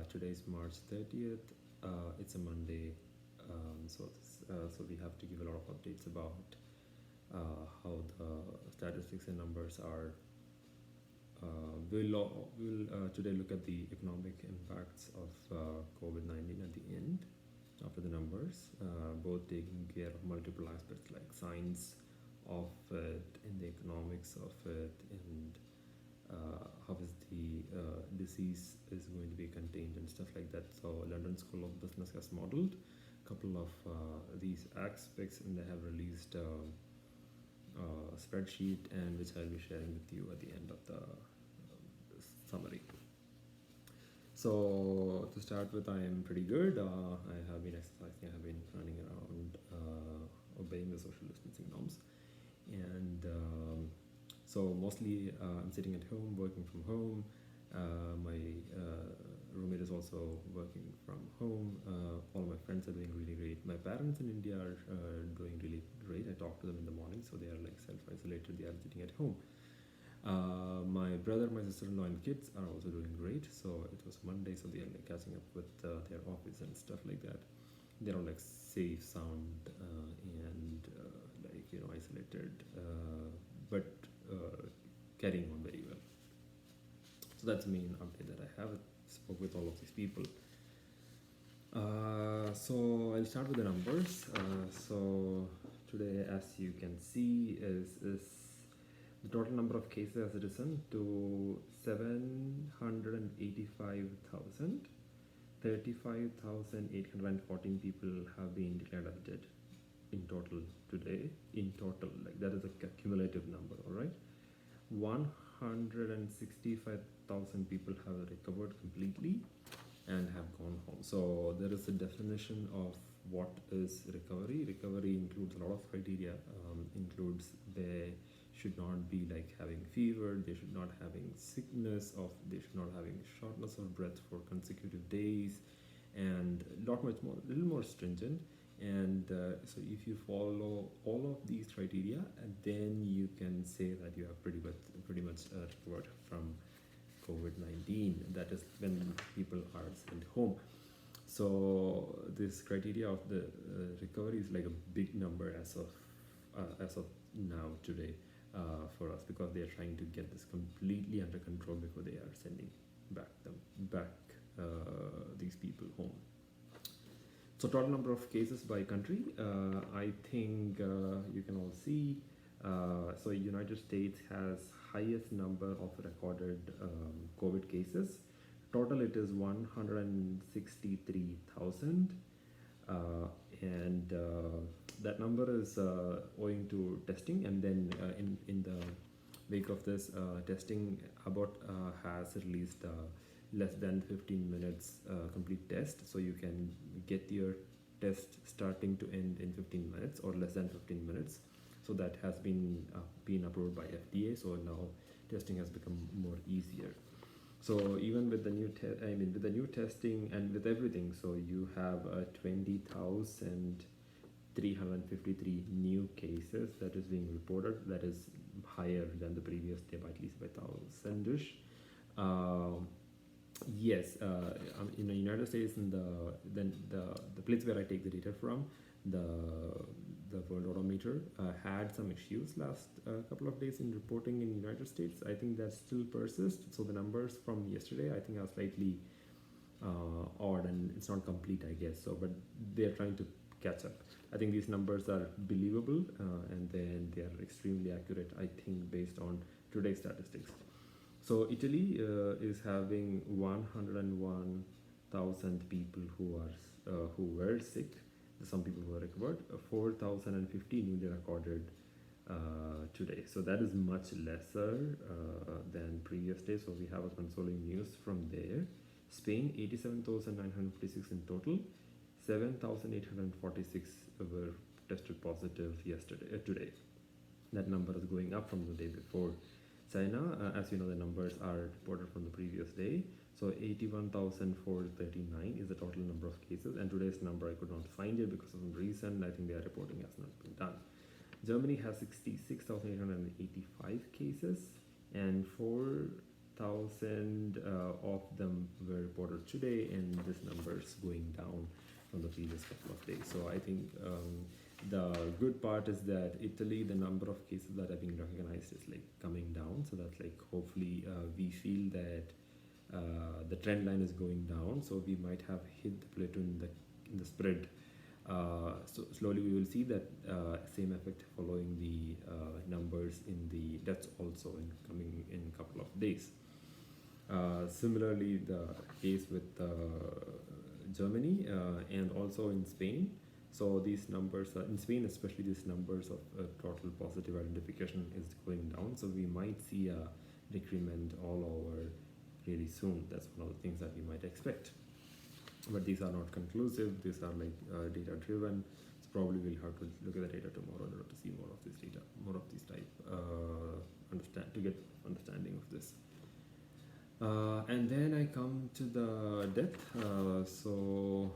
Today is March 30th. It's a Monday, so we have to give a lot of updates about how the statistics and numbers are. We'll today look at the economic impacts of COVID-19 at the end, after the numbers, both taking care of multiple aspects like science of it, and the economics of it, and how is the disease is going to be contained and stuff like that. So London School of Business has modeled a couple of these aspects, and they have released spreadsheet, and which I'll be sharing with you at the end of the summary. So to start with, I am pretty good. I have been exercising, I have been running around, obeying the social distancing norms, and so mostly I'm sitting at home, working from home. My roommate is also working from home. All my friends are doing really great. My parents in India are doing really great. I talk to them in the morning, so they are like self-isolated. They are sitting at home. My brother, my sister-in-law, and kids are also doing great. So it was Monday, so they are like catching up with their office and stuff like that. They're all like safe, sound, and isolated, but carrying on very well. So that's the main update that I have. Spoke with all of these people. So I'll start with the numbers. So today, as you can see, is the total number of cases has risen to 785,000. 35,814 people have been declared as dead in total today. In total, like that is a cumulative number, all right? 165,000 people have recovered completely and have gone home. So there is a definition of what is recovery. Recovery includes a lot of criteria. Includes they should not be like having fever, they should not having sickness, they should not having shortness of breath for consecutive days, and little more stringent. And so if you follow all of these criteria, then you can say that you have pretty much recovered from COVID-19. That is when people are sent home. So this criteria of the recovery is like a big number as of now today for us, because they are trying to get this completely under control before they are sending back these people home. So total number of cases by country, I think you can all see. So United States has highest number of recorded COVID cases. Total it is 163,000, and that number is owing to testing. And then in the wake of this testing, Abbott has released less than 15 minutes complete test, so you can get your test starting to end in 15 minutes or less than 15 minutes. So that has been approved by FDA. So now testing has become more easier. So even with the new with the new testing and with everything, so you have 20,353 new cases that is being reported. That is higher than the previous day by at least by 1,000-ish. Yes, in the United States, in the place where I take the data from, the World Odometer had some issues last couple of days in reporting in the United States. I think that still persists. So the numbers from yesterday, I think, are slightly odd, and it's not complete, I guess. So, but they're trying to catch up. I think these numbers are believable, and then they are extremely accurate, I think, based on today's statistics. So Italy is having 101,000 people who were sick. Some people who are recovered. 4,050 newly recorded today. So that is much lesser than previous days. So we have a consoling news from there. Spain, 87,956 in total. 7,846 were tested positive today. That number is going up from the day before. China, as you know, the numbers are reported from the previous day. So 81,439 is the total number of cases, and today's number I could not find it because of some reason. I think their reporting has not been done. Germany has 66,885 cases and 11,000 of them were reported today, and this number is going down from the previous couple of days. So I think the good part is that Italy, the number of cases that are being recognized is like coming down. So that's like hopefully we feel that the trend line is going down. So we might have hit the plateau in the spread. So slowly we will see that same effect following the numbers in the deaths also in coming in a couple of days. Similarly, the case with Germany and also in Spain. So these numbers in Spain, especially these numbers of total positive identification is going down. So we might see a decrement all over really soon. That's one of the things that we might expect. But these are not conclusive. These are like data driven. So probably we'll have to look at the data tomorrow in order to see more of this data, more of these type, to get understanding of this. And then I come to the death. So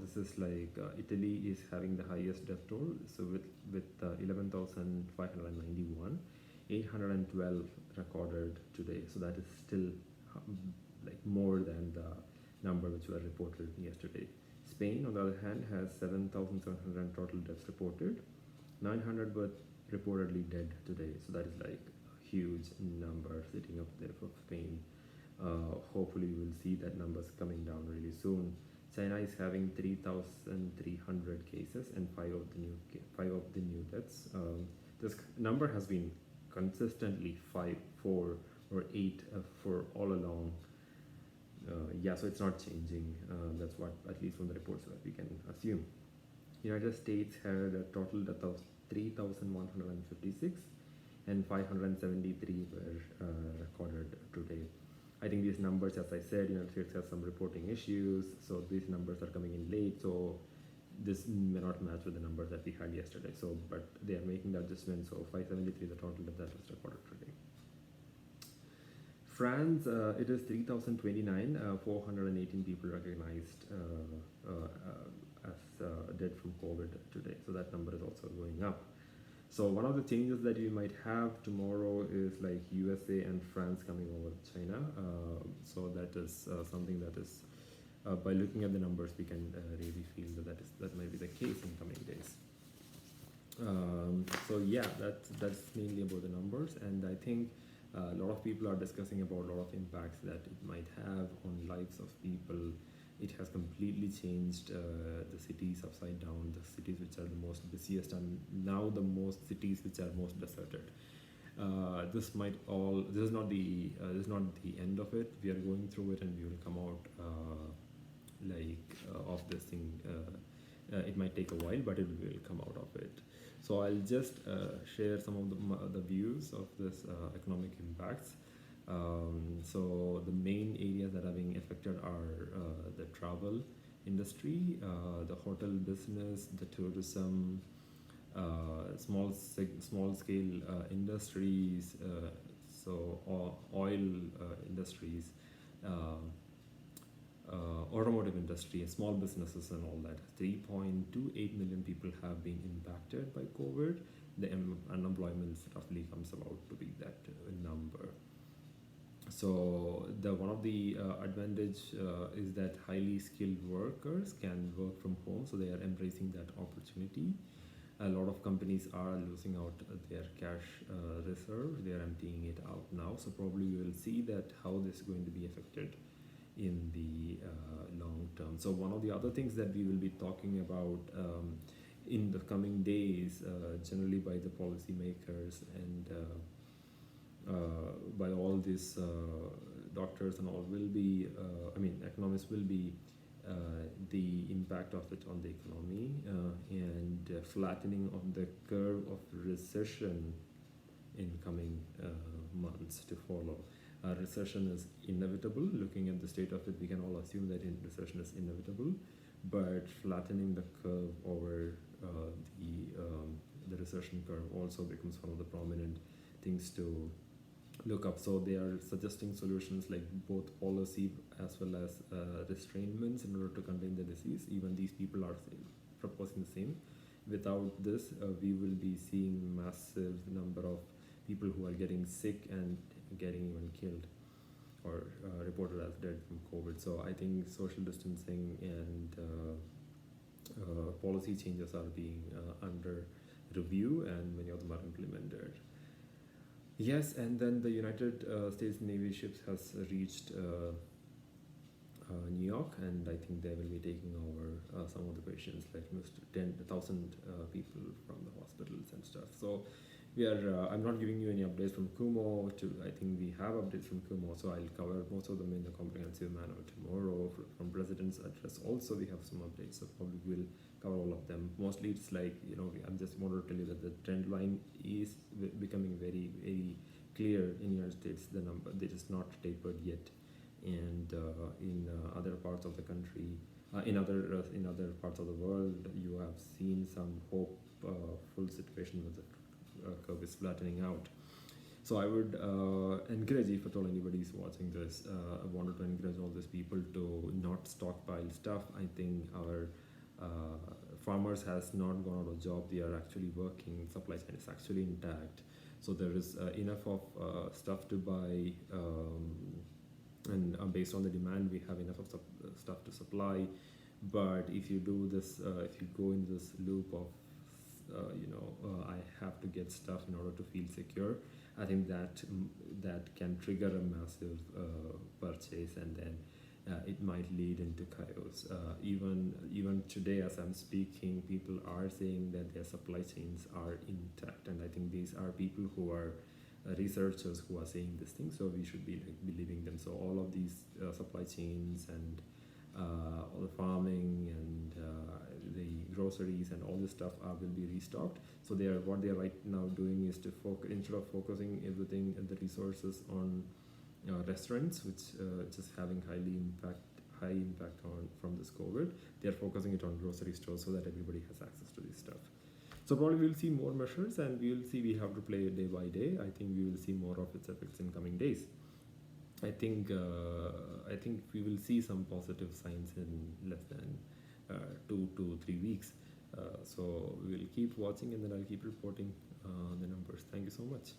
this is like Italy is having the highest death toll. So with 11,591, 812 recorded today. So that is still like more than the number which were reported yesterday. Spain, on the other hand, has 7,700 total deaths reported. 900 were reportedly dead today. So that is like a huge number sitting up there for Spain. Hopefully, we will see that numbers coming down really soon. China is having 3,300 cases and five of the new deaths. This number has been consistently 5, 4, or 8 for all along. So it's not changing. That's what, at least from the reports, that we can assume. United States had a total death of 3,156 and 573 were recorded today. I think these numbers, as I said, United States has some reporting issues, so these numbers are coming in late. So this may not match with the numbers that we had yesterday. So, but they are making the adjustment. So 573 the total death that was recorded today. France, it is 3,029, 418 people recognized as dead from COVID today. So that number is also going up. So one of the changes that we might have tomorrow is like USA and France coming over China. So that is something that is, by looking at the numbers, we can really feel that might be the case in coming days. So yeah, that's mainly about the numbers, and I think a lot of people are discussing about a lot of impacts that it might have on lives of people. It has completely changed the cities upside down, the cities which are the most busiest, and now the most cities which are most deserted. This is not the end of it. We are going through it, and we will come out of this thing. It might take a while, but it will come out of it. So I'll just share some of the views of this economic impacts. So the main areas that are being affected are the travel industry, the hotel business, the tourism, small scale industries, so oil industries, automotive industry, small businesses, and all that. 3.28 million people have been impacted by COVID. The unemployment roughly comes about to be that number. So one of the advantage is that highly skilled workers can work from home, so they are embracing that opportunity. A lot of companies are losing out their cash reserve. They are emptying it out now. So probably we will see that how this is going to be affected in the long term. So one of the other things that we will be talking about in the coming days, generally by the policymakers and by all these doctors and all, will be, economists will be the impact of it on the economy and flattening of the curve of recession in coming months to follow. Recession is inevitable. Looking at the state of it, we can all assume that recession is inevitable, but flattening the curve over the recession curve also becomes one of the prominent things to look up. So they are suggesting solutions like both policy as well as restraints in order to contain the disease. Even these people are proposing the same. Without this, we will be seeing massive number of people who are getting sick and getting even killed or reported as dead from COVID. So I think social distancing and policy changes are being under review, and many of them are implemented. Yes, and then the United States Navy ships has reached New York, and I think they will be taking over some of the patients, like 10,000 people from the hospitals and stuff. So we are. I'm not giving you any updates from Kumo. I think we have updates from Kumo, so I'll cover most of them in a comprehensive manner tomorrow. From President's address, also we have some updates, so probably we'll cover all of them. Mostly, it's like I'm just wanted to tell you that the trend line is becoming very, very clear in United States. The number, they just not tapered yet, and in other parts of the country, in other parts of the world, you have seen some hopeful situation with the curve is flattening out. So I would encourage, if at all anybody is watching this, I wanted to encourage all these people to not stockpile stuff. I think our farmers has not gone out of job. They are actually working. Supply chain is actually intact. So there is enough of stuff to buy, and based on the demand, we have enough of stuff to supply. But if you do this, if you go in this loop of I have to get stuff in order to feel secure, I think that can trigger a massive purchase, and then it might lead into chaos. Even today, as I'm speaking, people are saying that their supply chains are intact, and I think these are people who are researchers who are saying this thing. So we should be believing them. So all of these supply chains and all the farming and the groceries and all this stuff will be restocked. So what they are right now doing is to instead of focusing everything and the resources on restaurants, which is having high impact on from this COVID, they are focusing it on grocery stores so that everybody has access to this stuff. So probably we'll see more measures, and we have to play it day by day. I think we will see more of its effects in coming days. I think we will see some positive signs in less than 2 to 3 weeks. So we will keep watching, and then I'll keep reporting the numbers. Thank you so much.